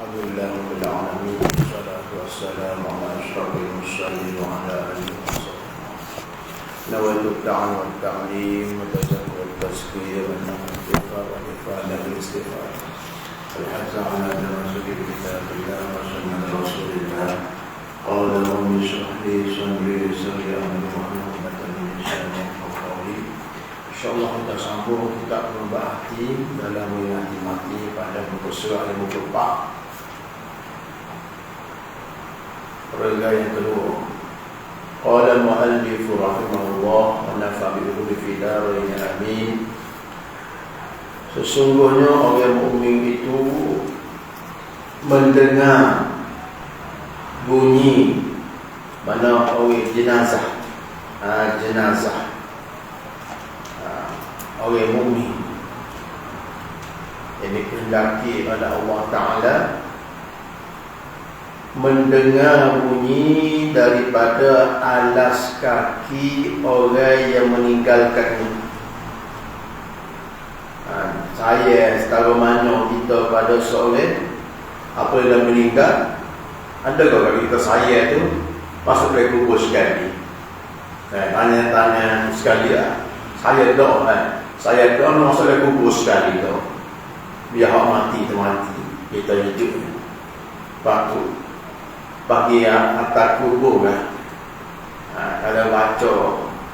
Alhamdulillah rabbil alamin. Wassalatu wassalamu ala asyrafil mursalin wa ala alihi wasallam. Nawaitu ta'an wa ta'lim wa tazakkur wa tazkir wa nafqa wa ifada bil istighfar. Al-hazza ala tanasuki bi kitabillah wa sunnati rasulillah. Qala rabbi shrah li sadri amri wahlul 'uqdatam min lisani yafqahu qawli. InsyaAllah kita sambung kitab Nubahati dalam Wilayah Mati pada buku surah yang buku 4. Perenggan yang kedua. Qala al-mu'allif rahimahullah wa nafa'a bihi fi darain amin. Sesungguhnya orang mukmin itu mendengar bunyi mana orang jenazah. Jenazah orang mukmin yang dikehendaki oleh Allah Ta'ala mendengar bunyi daripada alas kaki orang yang meninggalkannya. Saya setara mana kita pada seorang apa yang meninggal, adakah kalau kita saya tu masuk ke kubur sekali, tanya-tanya sekali lah. Saya doa saya doa masuk ke kubur sekali tu, biar hak mati tu mati, kita hidup patut bagi atas kubur kan. Kalau baca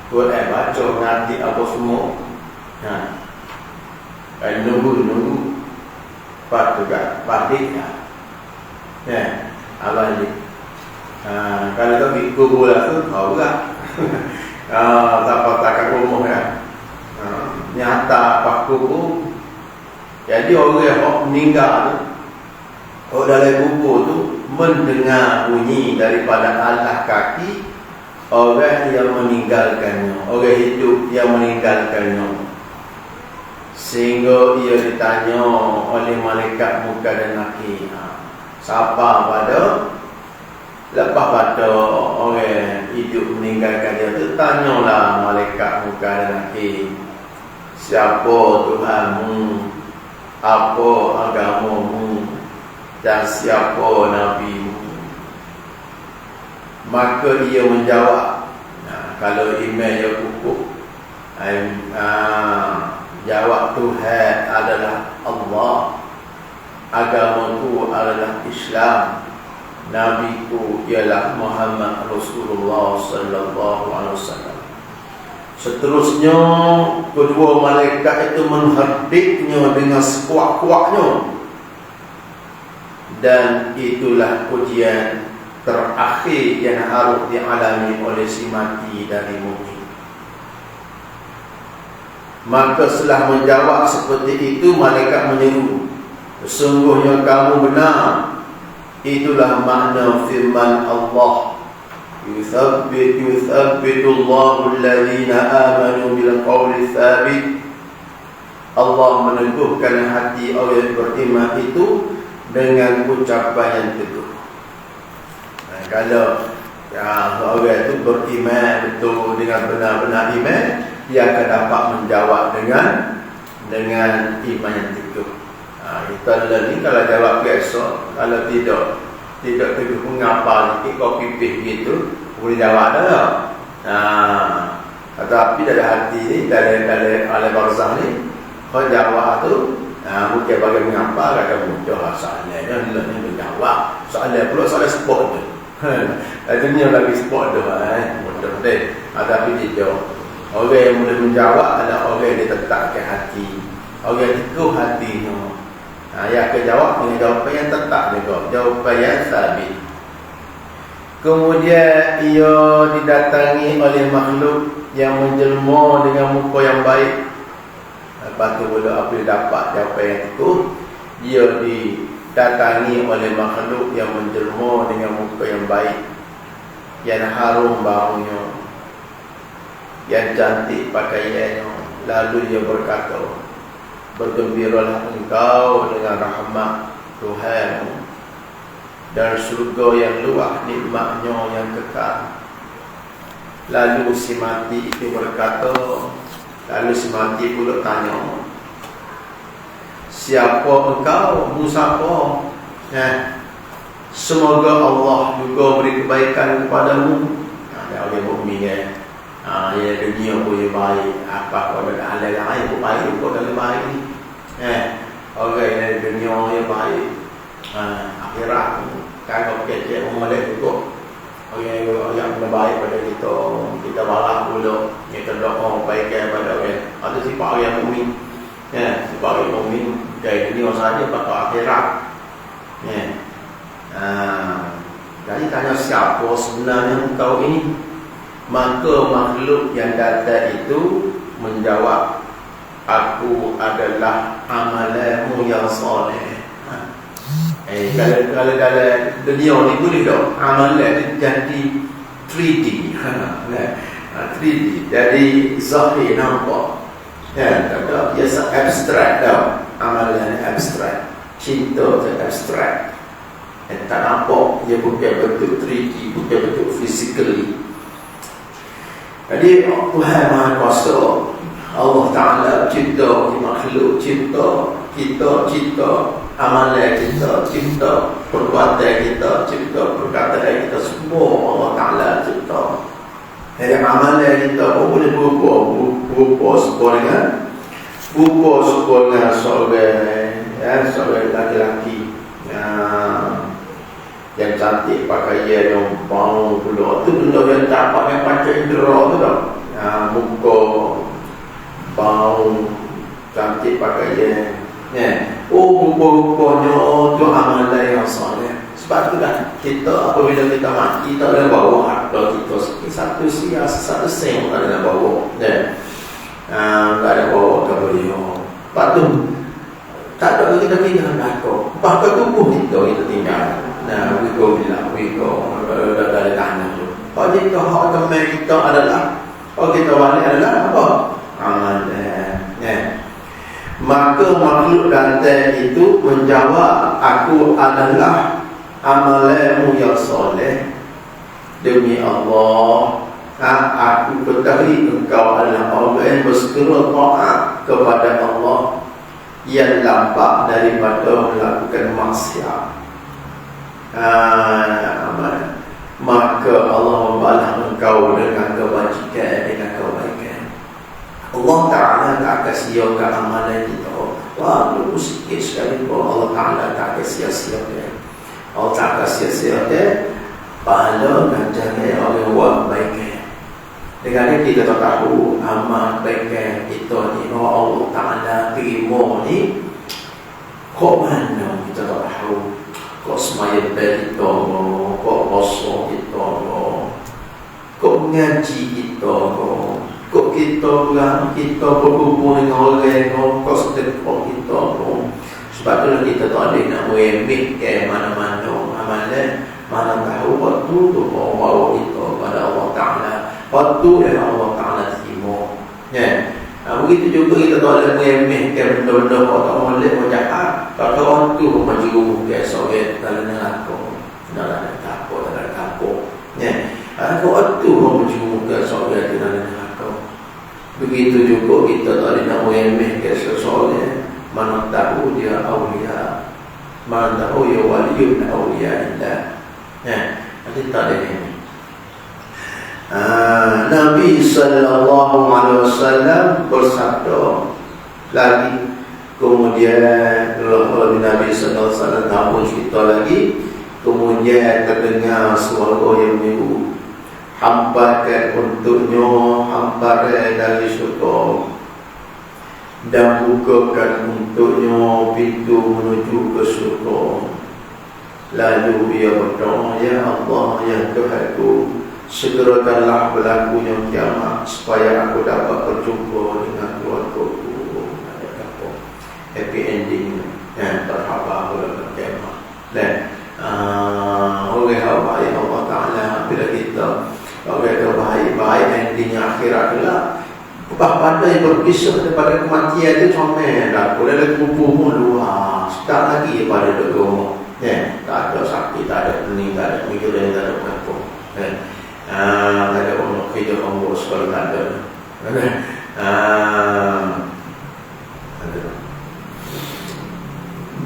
Quran, baca nanti apa semua, nunggu lepas tu kan balik abang ni. Kalau tak pergi kubur lah tu tahu lah. Tak kat rumah kan, nyata pak kubur. Jadi orang yang meninggal tu, orang dalam kubur tu mendengar bunyi daripada alas kaki orang yang meninggalkannya, orang hidup yang meninggalkannya, sehingga ia ditanya oleh malaikat muka dan nakir. Siapa pada lepas pada orang hidup meninggalkan dia tu, tanyalah malaikat muka dan nakir, siapa Tuhanmu, apa agamamu, dan siapa nabimu. Maka ia menjawab, kalau iman dia kukuh, jawab Tuhan adalah Allah, agamaku adalah Islam, nabiku ialah Muhammad Rasulullah sallallahu alaihi wasallam. Seterusnya kedua malaikat itu mengherdiknya dengan sekuat-kuatnya. Dan itulah ujian terakhir yang harus dialami oleh si mati dari mukmin. Maka setelah menjawab seperti itu, malaikat menyeru, sesungguhnya kamu benar. Itulah makna firman Allah, Yuthabbitullahu alladhina amanu bil qawli thabit. Allah meneguhkan hati orang yang beriman itu dengan ucapan yang teguh. Kalau orang itu beriman betul dengan benar-benar iman, dia akan dapat menjawab dengan iman yang teguh. Kita ni kalau jawab biasa, kalau tidak teguh mengapa ni kau pipih gitu, boleh jawab dah. Tetapi dalam hati ni, dalam alam barzah ni, kau jawab tu bukan bagi mengapa, kata mudah soalan dan ni menjawab soalan pula, soalan sport tu. Dunia lagi sport tu, mudah deh. Tapi tidak. Orang yang boleh menjawab adalah orang yang ditetapkan hati, orang yang teguh hatinya. Yang akan jawab dengan jawapan yang tetap juga, jawapan yang sabit. Kemudian ia didatangi oleh makhluk yang menjelma dengan muka yang baik. Lepas tu bila apa dapat jawapan yang teguh, dia didatangi oleh makhluk yang menjelma dengan muka yang baik, yang harum baunya, yang cantik pakaiannya. Lalu dia berkata, bergembiralah engkau dengan rahmat Tuhan dan surga yang luas nikmatnya yang kekal. Lalu si mati itu berkata, lalu si mati pula tanya, siapa engkau? Siapa? Semoga Allah juga beri kebaikan kepadamu. Ada orang mukmin ya. Ya dunia pun baik. Apa kalau ada hal lain pun baik, pun lebih baik ni. Orang yang dunia yang baik. Akhirat kalau kecil mulai juga. Orang yang lebih baik pada kita balas dulu. Kita doa kebaikan pada orang. Ada sifat orang yang mukmin. Sebab orang mukmin dari dunia saja pada akhirat. Jadi tanya siapa sebenarnya engkau ini, maka makhluk yang datang itu menjawab, aku adalah amalanmu yang soleh. Kalau dalam dunia ni boleh tak amalan itu jadi 3D 3D, jadi zahir nampak. Tak ada biasa abstrak tau. Amalan abstrak, cinta tu abstrak. Tak nampak, dia bukan bentuk 3D, bukan bentuk physically. Jadi Tuhan Maha Kuasa, Allah Ta'ala cipta makhluk, cipta kita, cipta amalan kita, cipta perbuatan kita, cipta perkataan kita, semua Allah Ta'ala cipta. Jadi amalan kita pun boleh berupa seorang seorang lelaki yang cantik, pakaian yang bau pula. Itu benda yang dapat yang panca indera tu tak? Muka bau, cantik pakaian. Rupa-rupanya tu amalan yang soleh. Sebab tu kan kita apabila kita mati, kita ada bawa harta kita satu sia, satu sen tak ada bawa. Tak ada bawa ke beliau. Lepas tu tak ada kita tinggal belakang. Bahkan tubuh kita tinggal. We go dari tanah tu. Kalau kita hak teman kita adalah, kalau kita balik adalah apa? Amalan. Maka makhluk datang itu menjawab, aku adalah amalanmu yang soleh. Demi Allah, aku ketahui engkau adalah orang yang bersegera taat kepada Allah, yang lambat daripada melakukan maksiat. Maka Allah membalas engkau dengan kebajikan, dengan kebaikan. Allah Ta'ala tak akan sia-siakan amalan kita. Walau sikit sekali pun Allah Ta'ala tak akan sia-siakan. Allah tak akan sia-siakan pahala dan jalan orang buat kebaikan. Dengan ini kita tahu amal kebaikan kita ni, Allah Ta'ala terima ni, kok mana kita tak tahu. Kok semaya bel kita, kok puasa kita, kok ngaji kita, kok kita berhubung dengan orang, kok sedekah kita. Sebab tu kita tak ada nak meremeh ke mana-mana amalan. Mana tahu waktu tu bawa kita pada Allah Ta'ala. Waktu yang Allah Ta'ala terima. Begitu juga kita tak ada meremeh ke benda-benda kau tak boleh jahat. Kalau waktu menjerumus ke sovet dalam neraka, dalam kapur, dalam kapur. Kalau waktu menjerumus ke sovet dalam neraka. Begitu juga kita tak ada nak meremeh ke seseorang. Mana tahu dia awliya, mana tahu dia waliyun awliya illah. Nanti tak ada ini. Nabi sallallahu alaihi wasallam bersabda lagi. Kemudian kalau Nabi sallallahu alaihi wasallam tahu cerita lagi, kemudian terdengar suara yang menyeru, hampakan untuknya hamparan dari syurga, dan bukakan untuknya pintu menuju ke syurga. Lalu ia berdoa, ya Allah, ya Tuhanku, segerakanlah berlakunya kiamat supaya aku dapat berjumpa dengan keluargaku. Happy ending dan terhaba dalam kiamat. Dan orang yang baik Allah Ta'ala bila kita orang yang baik endingnya akhirat adalah pandai berpisah daripada kematian itu comel dah. Kalau ada kubuhmu luas, tak lagi pada degong. Tak ada sakit, tak ada pening, tak ada mikiran, tak ada apa-apa. Tak ada orang kerja ongkos kalau tak ada.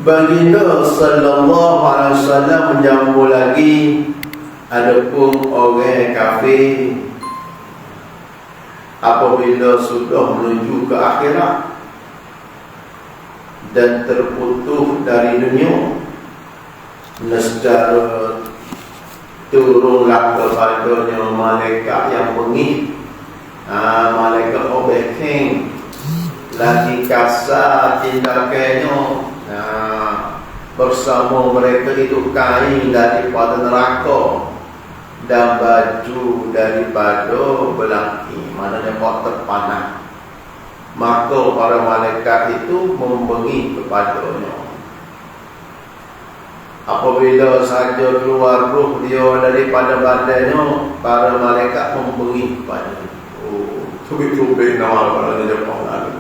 Baginda sallallahu alaihi wasallam menjambu lagi, adapun orang kafir apabila sudah menuju ke akhirat dan terputus dari dunia, nescaya turunlah kepadanya malaikat yang bengis, malaikat obeng, lagi kasar tindakannya. Bersama mereka itu kain daripada neraka dan baju daripada belaki, maknanya kau terpanah. Maka para malaikat itu membengi kepadanya. Apabila saja keluar ruh dia daripada badannya, para malaikat membengi kepadanya. Tubik-tubik nama orang Jepang lalu.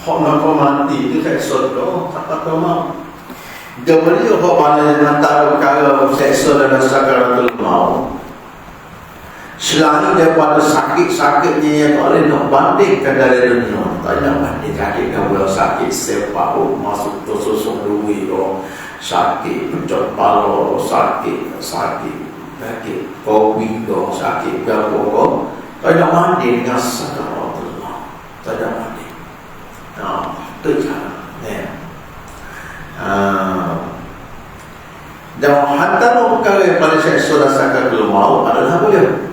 Hak nak kau mati itu seksa tu, tak kata mau. Jangan dia kau pandai antara perkara seksa dan sakaratul maut. Selain daripada sakit-sakitnya yang tak boleh nak bandingkan dari dunia. Tak nak banding sakitkan pula sakit separuh masuk ke susuk duri tu. Sakit pencet kepala, sakit kopi tu, sakit berapa tu. Tak nak banding dengan sakaratul maut. Tak nak banding. Itu cara dan hantar perkara yang pada seksa dan sakaratul maut adalah apa dia?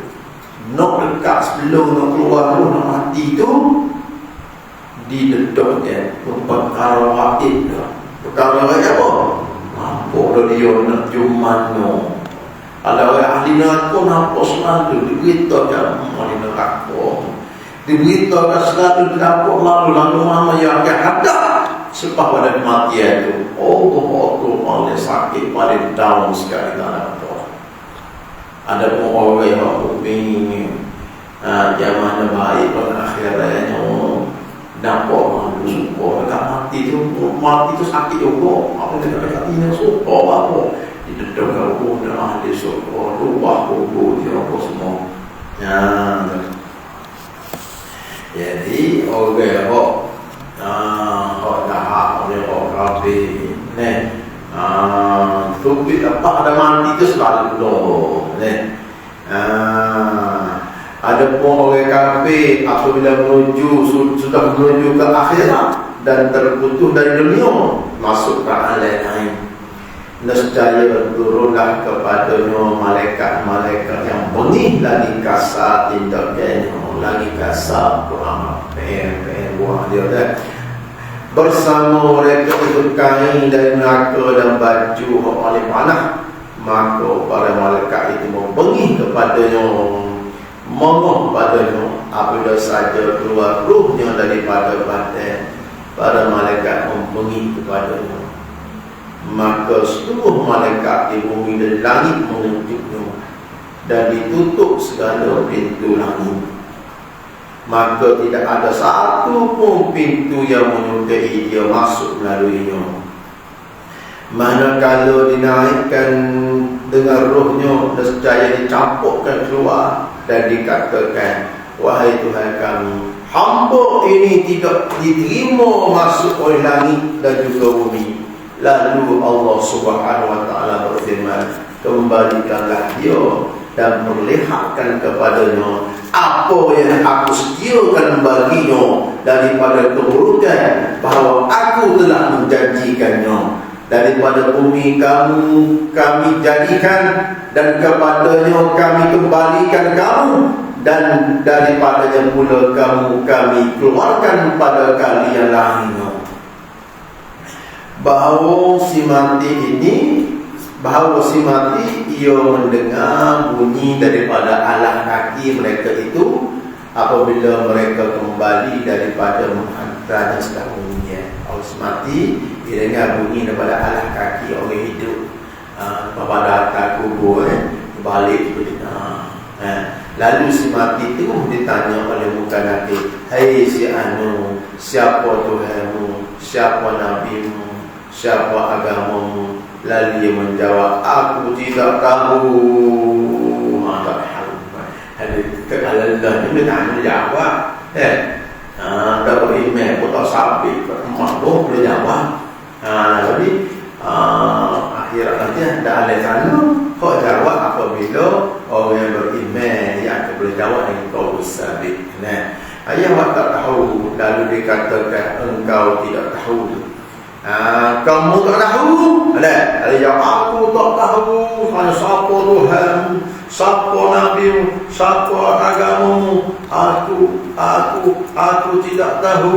Nak dekat sebelum nak keluar tu, nak mati tu, didedok dia perkara haid dia. Perkara apa? Apa dia nak jumano. Kalau ahli neraka nampak selalu diberitakan ahli neraka, diberitakan selalu nampak lalu mana yang akan ada selepas pada kematian itu. Allah paling sakit, paling down sekali tak ada. Ada pun orang yang mukmin zaman baik pada akhirnya nampak malu suka dekat mati tu sakit juga. Apa dia dekat ini suka apa didedam kau dan ahli suka luah kubur dia apa semua. Jadi orang dah oleh orang kafir tubik apa ada mati itu selalu ada pun orang kafir apabila sudah menuju ke akhirat dan terputus dari dunia, masuk ke alam lain, nescaya turunlah kepadanya malaikat-malaikat yang bengis lagi kasar tindakannya, lagi kasar buah dia dah. Bersama mereka itu kain dari neraka dan baju yang paling panah. Maka para malaikat itu membengih kepadanya, mengoh padanya. Apabila saja keluar ruhnya daripada badan, para malaikat membengih kepadanya. Maka seluruh malaikat di bumi dan langit mengejutnya dan ditutup segala pintu langit. Maka tidak ada satu pun pintu yang menyukai dia masuk melaluinya. Manakala dinaikkan dengan rohnya, nescaya dicampurkan keluar dan dikatakan, wahai Tuhan kami, hamba ini tidak diterima masuk oleh langit dan juga bumi. Lalu Allah Subhanahu wa taala berfirman, kembalikanlah dia dan perlihatkan kepadanya apa yang aku sediakan baginya daripada keburukan, bahawa aku telah menjanjikannya. Daripada bumi kami jadikan dan kepadanya kami kembalikan kamu, dan daripadanya pula kami keluarkan pada kalian lainnya. Bahawa si mati ia mendengar bunyi daripada alas kaki mereka itu apabila mereka kembali daripada menghantarnya sedang bunyinya. Orang mati dia dengar bunyi daripada alas kaki orang hidup pada atas kubur balik lalu si mati itu ditanya oleh muka Nabi, hai si anu, siapa Tuhanmu, siapa nabimu, siapa agamamu? Lalu dia menjawab, aku tidak tahu. Kalau Allah ni dia tanya jawab. Tahu email pun tak sampai ke emak pun boleh jawab. Jadi akhirat nanti ada alih sana kau jawab apabila orang yang beriman yang boleh jawab dengan kau sabit. Ayah awak tak tahu lalu dikatakan engkau tidak tahu. Kamu tak tahu. Ada jawab aku tak tahu. Hanya siapa Tuhan, siapa Nabi, siapa agamamu. Aku tidak tahu.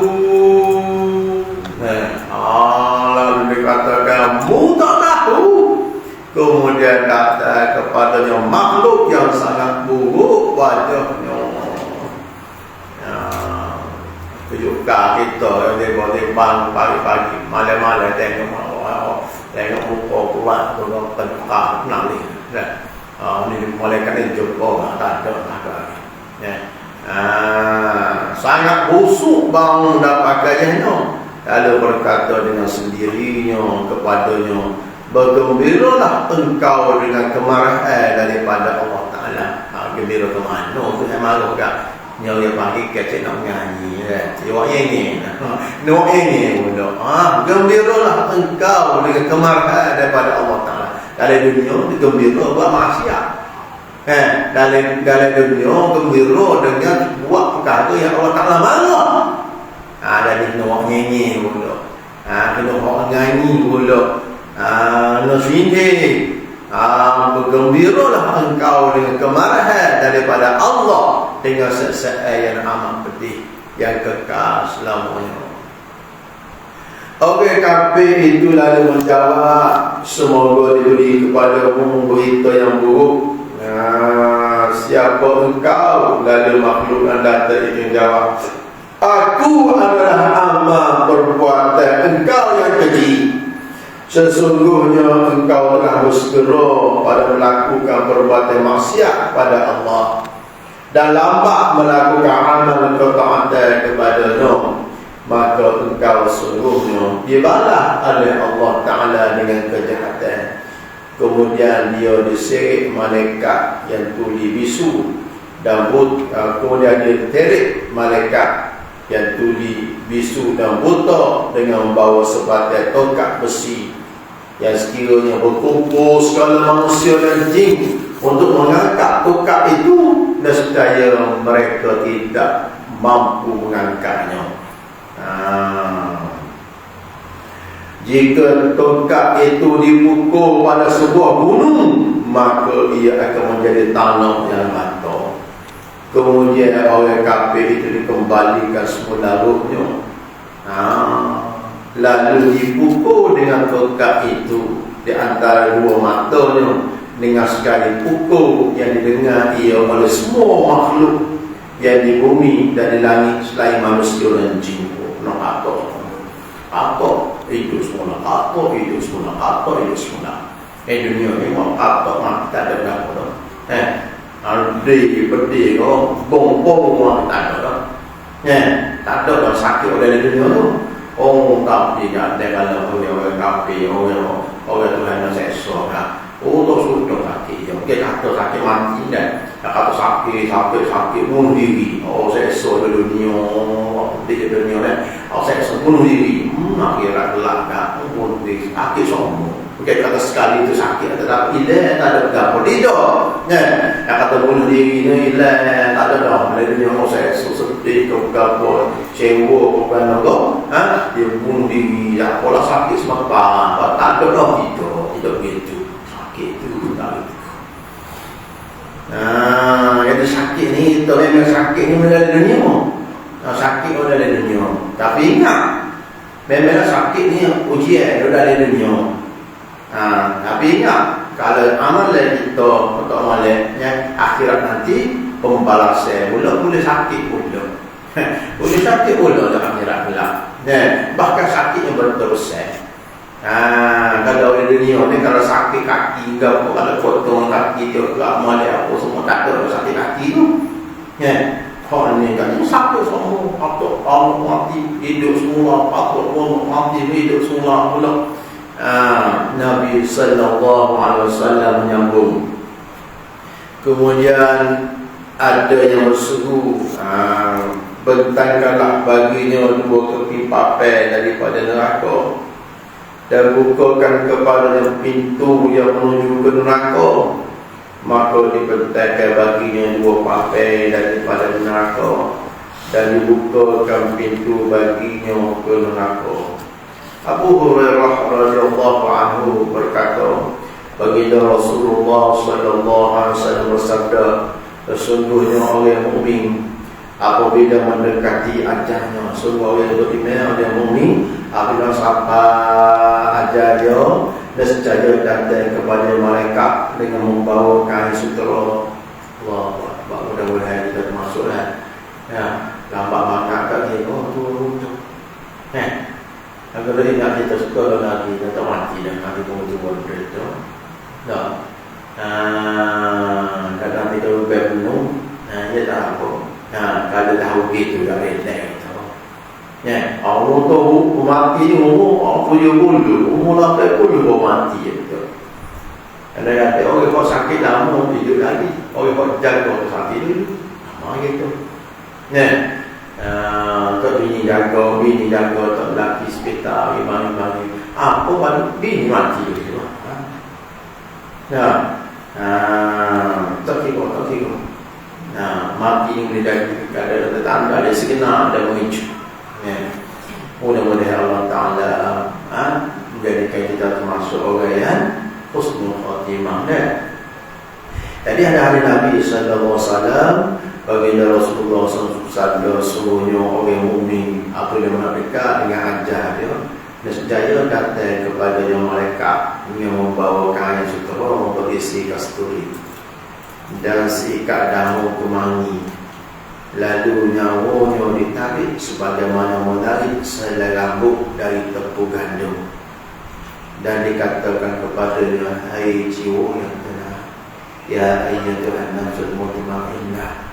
Lalu dikatakan kamu tak tahu. Kemudian kata kepadanya makhluk yang sangat buruk wajahnya. Kejuka kita yang dia bang pagi-pagi malam-malam tengok muka kuat tu penuka nak ni. Ni malaikat ni jumpa tak ada. Sangat busuk bang dapat gayanya. Lalu berkata dengan sendirinya kepadanya, bergembiralah engkau dengan kemarahan daripada Allah Ta'ala. Gembira ke mana tu saya malu tak? Yang dia panggil kecik nak nyanyi Awak ini pula. Gembiralah engkau dengan kemarahan daripada Allah Ta'ala. Dalam dunia gembira buat maksiat. Dalam dunia gembira dengan buat perkara yang Allah Ta'ala marah. Jadi kena orang nyanyi pula. Kena orang nyanyi pula. Kena sindir. Bergembiralah engkau dengan kemarahan daripada Allah dengan seksa yang amat pedih yang kekal selamanya. Okey, kafir itu lalu menjawab, semoga diberi kepadamu berita yang buruk. Siapa engkau? Lalu makhluk anda itu menjawab, aku adalah amal perbuatan engkau yang keji. Sesungguhnya engkau telah bersegera pada melakukan perbuatan maksiat pada Allah dan lambat melakukan amal ketaatan kepadanya, maka engkau sungguhnya dibalas oleh Allah Ta'ala dengan kejahatan. Kemudian dia diseret malaikat yang tuli bisu dan kemudian dia diterik malaikat yang tuli bisu dan buta dengan membawa sebatai tongkat besi yang sekiranya berkumpul segala manusia dan jin untuk mengangkat tongkat itu, nescaya mereka tidak mampu mengangkatnya. Jika tongkat itu dipukul pada sebuah gunung, maka ia akan menjadi tanah yang batu. Kemudian orang kafir itu dikembalikan semula rohnya. Lalu dipukul dengan tongkat itu di antara dua matanya dengan sekali pukul yang didengar ia oleh semua makhluk yang di bumi dan di langit selain manusia dan jin. Apa hidup semula, apa hidup semula, apa hidup semula. Dunia ni apa tak ada apa dah. Pedih kau, bong tak ada dah. Tak ada dah sakit oleh dunia tu. Tak dia kalau orang kafir, orang Tuhan yang seksual kan. Tak sudah sakit. Mungkin kata sakit mati dan kata sakit bunuh diri. Seksual di dunia, di dunia kan. Seksual bunuh diri. Akhirat gelap bunuh diri. Sakit semua. Mungkin kata sekali itu sakit, tetapi hilang tak ada berapa tidak. Kata bunuh diri ni hilang tak ada dah. Bila dunia seksual sedih ke berapa cewa bukan kau. Dia bunuh diri, pola sakit semua tak ada dah tidak begitu. Sakit itu tak begitu. Jadi sakit ni, itu memang sakit ni dalam dunia. Sakit dalam dunia. Tapi ingat, memang sakit ni ujian dalam dunia. Tapi ingat, kalau amalan kita untuk amalannya akhirat nanti pembalasan boleh sakit pula. Boleh sakit pula dalam akhirat pula. Bahkan sakit yang berterusan. Kalau di dunia ni kalau sakit kaki ke apa, kalau potong kaki dia ke amalan apa semua tak ada sakit kaki tu. Orang ni kan sakit semua, apa Allah mati hidup semua, apa Allah mati hidup semua pula. Nabi sallallahu alaihi wasallam menyambung. Kemudian ada yang berseru bentangkanlah baginya dua tepi papai daripada neraka, dan bukakan kepadanya pintu yang menuju ke neraka, maka dibentangkan baginya dua papai daripada neraka, dan dibukakan pintu baginya ke neraka. Abu Hurairah radhiyallahu anhu berkata, baginda Rasulullah sallallahu alaihi wasallam bersabda, sesungguhnya orang mukmin apabila mendekati ajalnya, sungguh orang beriman, orang mukmin apabila sampai ajalnya, nescaya datang kepada malaikat dengan membawa kain sutera. Allah Akbar, mudah-mudahan kita termasuklah. Ya, lambat makan kat dia, tu. Agar dia nak kita suka lagi, dia tak mati dah, nanti tunggu-tunggu berita. Tak. Dan nanti kalau berpenuh, dia tak apa. Kalau tahu gitu, dah relax. Ya, Allah tahu mati umur 70, umur 80 baru mati betul. Ada kata orang kau sakit lama hidup lagi, orang kau jaga sakit dulu, lama gitu. Ya, tak bini jaga tak laki hospital, imam. Apa pun bini mati gitu. Tak kira. Mati ni boleh jadi ada tanda, ada segenap, ada memicu. Ya. Mudah-mudahan Allah Ta'ala menjadikan kita termasuk orang yang husnul khatimah. Jadi ada hari Nabi sallallahu alaihi wasallam, baginda Rasulullah sallallahu alaihi wasallam, semuanya orang mukmin apabila mereka dengan ajal dia, nescaya datang kepada yang mereka yang membawa kain sutera berisi kasturi dan seikat daun kemangi, lalu nyawanya ditarik sebagaimana menarik selai rambut dari tepung gandum, dan dikatakan kepadanya, hai jiwa yang tenang, ya ayyatuhan nafsul mutmainnah,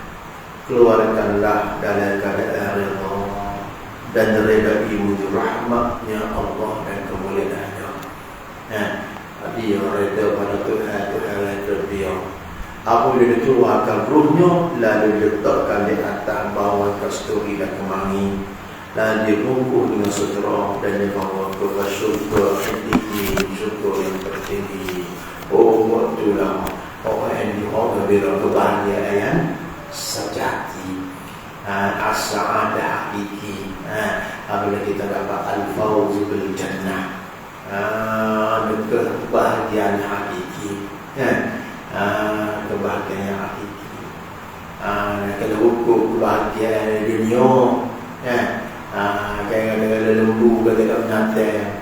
keluarkanlah dalam keadaan redha dan redha menuju rahmatnya Allah dan kemuliaannya. Dia redha pada Tuhan redha dia. Apabila dikeluarkan ruhnya, lalu diletakkan di atas bawah kasturi dan kemangi, lalu dibungkus dengan sutera dan dibawa ke syurga tinggi, syurga yang tertinggi. Itulah orang yang dihormati bila kebahagiaan sejati, as-sa'adah hakiki. Apabila kita dapat al-fawz bil jannah, kebahagiaan hakiki. Kebahagiaan yang hakiki. Kena ukur kebahagiaan dunia. Jangan dengan lembu kata kat penatang.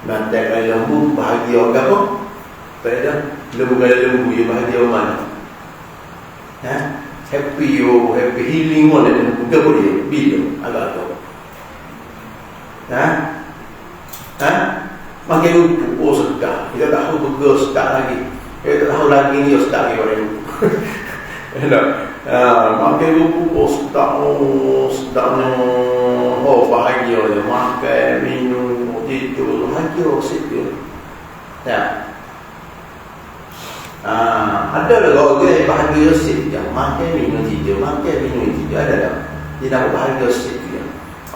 Penatang kalau lembu bahagia ke apa? Pada lembu kalau lembu dia bahagia mana? Happy healing mana lembu ke apa dia? Bila agak tahu. Makin ukur sedap. Kita tak tahu burger sedap lagi. Kita tahu lagi ni sedap ni orang lupa. Makan lupa sedapnya. Bahagia je. Makan, minum, tidur, bahagia situ. Ada lah orang yang bahagia situ. Makan, minum, tidur. Ada tak? Dia nak bahagia situ.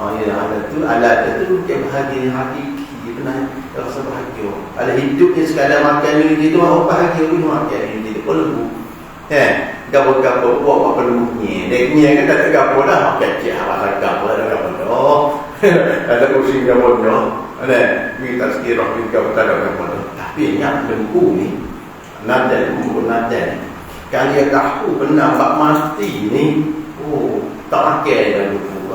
Ada tu. Ada tu dia bahagia hakiki. Pernah rasa bahagia. Ada hidup yang sekadar makan minum itu, orang bahagia pun makan minum itu. Kau lembu. Gapa-gapa buat apa lembunya. Dia kan tak gapa dah. Kecil apa gapa dah gapa dah. Ada pusing gapa dah. Ada minta sekirah minta tak ada gapa dah. Tapi yang lembu ni, lembu nadan. Kalau dia tahu benar bak mati ni, tak makan dah lembu.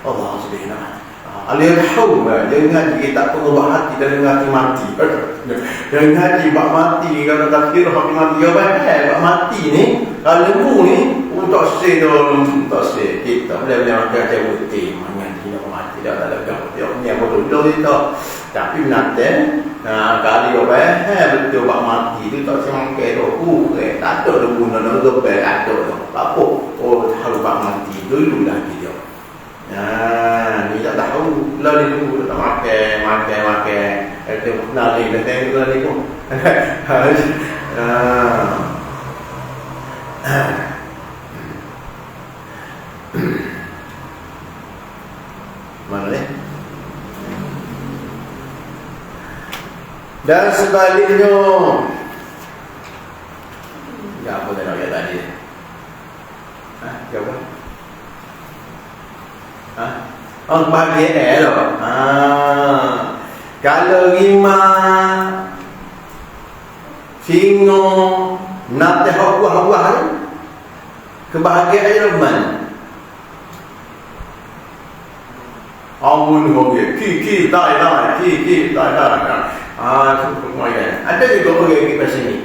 Allah Subhanahu. Alih tahu dia ngaji tak perlu buat hati dan ngaji mati. Dia ngaji bak mati kalau tak kira hati mati apa bak mati ni kalau lembu ni tak sedar kita boleh makan cewek mengaji nak mati dah ada gap dia ni apa dulu itu. Tapi nanti kali apa betul bak mati tu tak semangke tu tak ada lembu nak gebel ada apa harus bak mati dulu lagi dia. Ni tak tahu lah dia tunggu tak makan itu nak ni dah tengok lah ni pun Mana ni? Dan sebaliknya, ya apa yang nak kata tadi? Jawab. Orang bahagia loh. Kalau lima singo nak teh buah-buah kebahagiaan mana? Amun hoge ki tai kemudian ada juga orang kita sini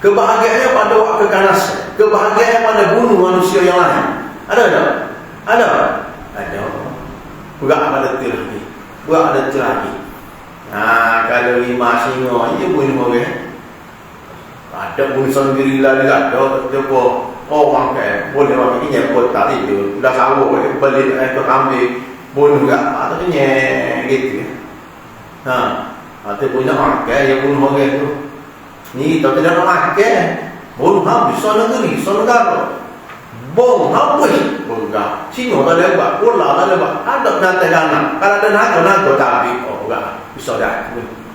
kebahagiaannya pada waktu kekanasan, kebahagiaan pada bunuh manusia yang lain. Ada bukan ada lagi, bukan ada lagi. Kalau lima singa ia bunuh orang, ada bunuh sendiri lagi, ada jumpa orang boleh orang ini nyepot tadi itu dah sawuk beli ekor kambing bunuh gak ataunya gitu. Atau punya makan yang bunuh orang tu ni tak tidak nak makan bunuh habis soal negeri soal negara bom habis bukan singa tak lebat bola tak lebat ada nanti dana kalau ada naga tapi bukan bisa dah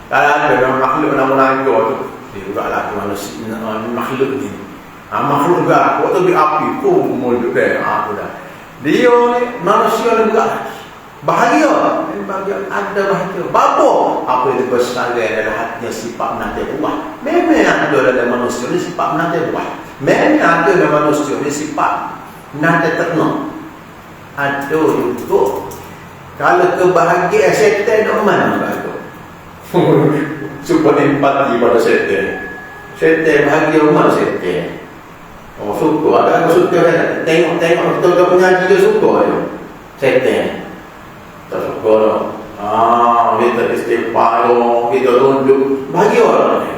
kalau ada makhluk nama tu dia juga lah manusia makhluk ni makhluk juga waktu di api ku mulut dia dah dia ni manusia ni juga bahagia ada bahagia babo apa itu bersekali adalah hatinya sifat nanti buah memang ada dalam manusia ni sifat nanti buah memang ada dalam manusia ni sifat nanti terkenal ada juga kalau kebahagiaan setan di mana bahagia supaya empati pada setan bahagia rumah setan suka ada aku suka kan tengok kita punya dia suka je setan tak suka kita istighfar kita tunjuk bahagia orang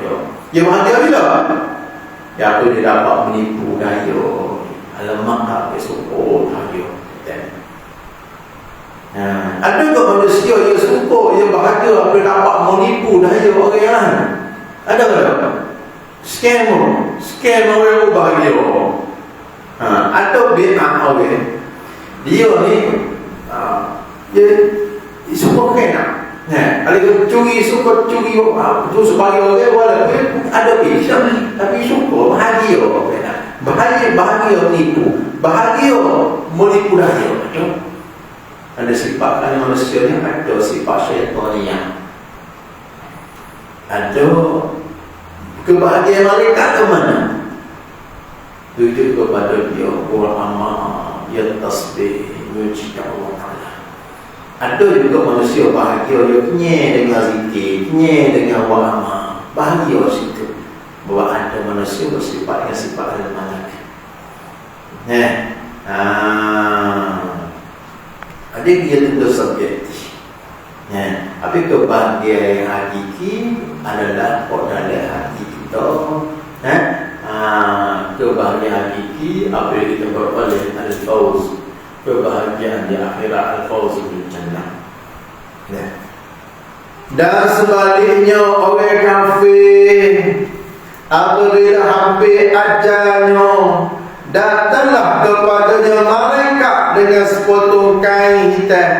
dia bahagia bila ya aku dia dapat menipu daya alamak tak suka bahagia ada ke manusia yang suka yang bahagia apa dapat menipu daya orang lain ada ke scam orang bahagia atau biar orang dia ni dia suka kena kalau curi suka curi tu sebagai orang walaupun ada pisang tapi suka bahagia menipu bahagia menipu daya ada sifat kan manusia ni ada sifat syaitaniyah ada kebahagiaan mereka ke mana? Tujuh kepada dia beramal, dia tasbih, memuji Allah Taala. Ada juga manusia bahagia dia dengan zikir, dengan beramal, bahagia situ. Bahawa ada manusia bersifat yang sifat al-malak. Ada dia tentu subjektif. Tapi kebahagiaan yang hakiki adalah dalam hati kita. Kebahagiaan hakiki apa yang kita beroleh al-fawz, kebahagiaan di akhirat al-fawz bil jannah. Dan sebaliknya orang kafir apabila hampir ajalnya datanglah kepadanya malaikat dengan sepotong kain hitam,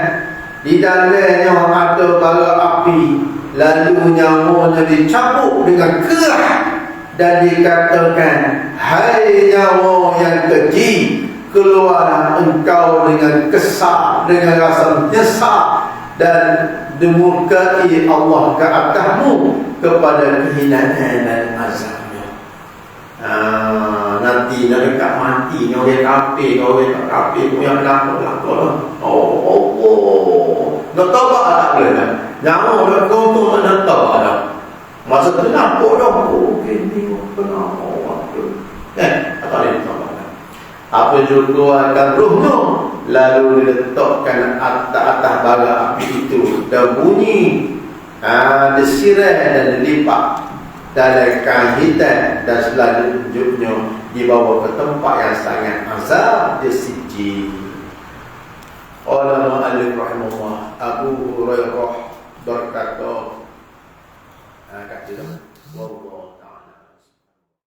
di dalamnya ada bara api, lalu nyawanya dicabut dengan keras dan dikatakan, hai nyawa yang keji, keluarlah engkau dengan kesal, dengan rasa menyesal dan dimurkai Allah ke atasmu kepada kehinaan dan azabnya. Nanti nak dekat mati, orang kafir, orang tak kafir pun yang berlaku-laku. Nak tahu tak boleh dah. Jangan orang kontor nak tahu dah. Masa tu nampak dah. Ini kenapa waktu. Tak boleh tahu. Apa juga akan ruhnya, lalu diletakkan atas bara api itu dan bunyi desirai dan dilipat dalam kain hitam dan selanjutnya dibawa ke tempat yang sangat azab di sijil. Ulama al-rahimahullah Abu Hurairah berkata kata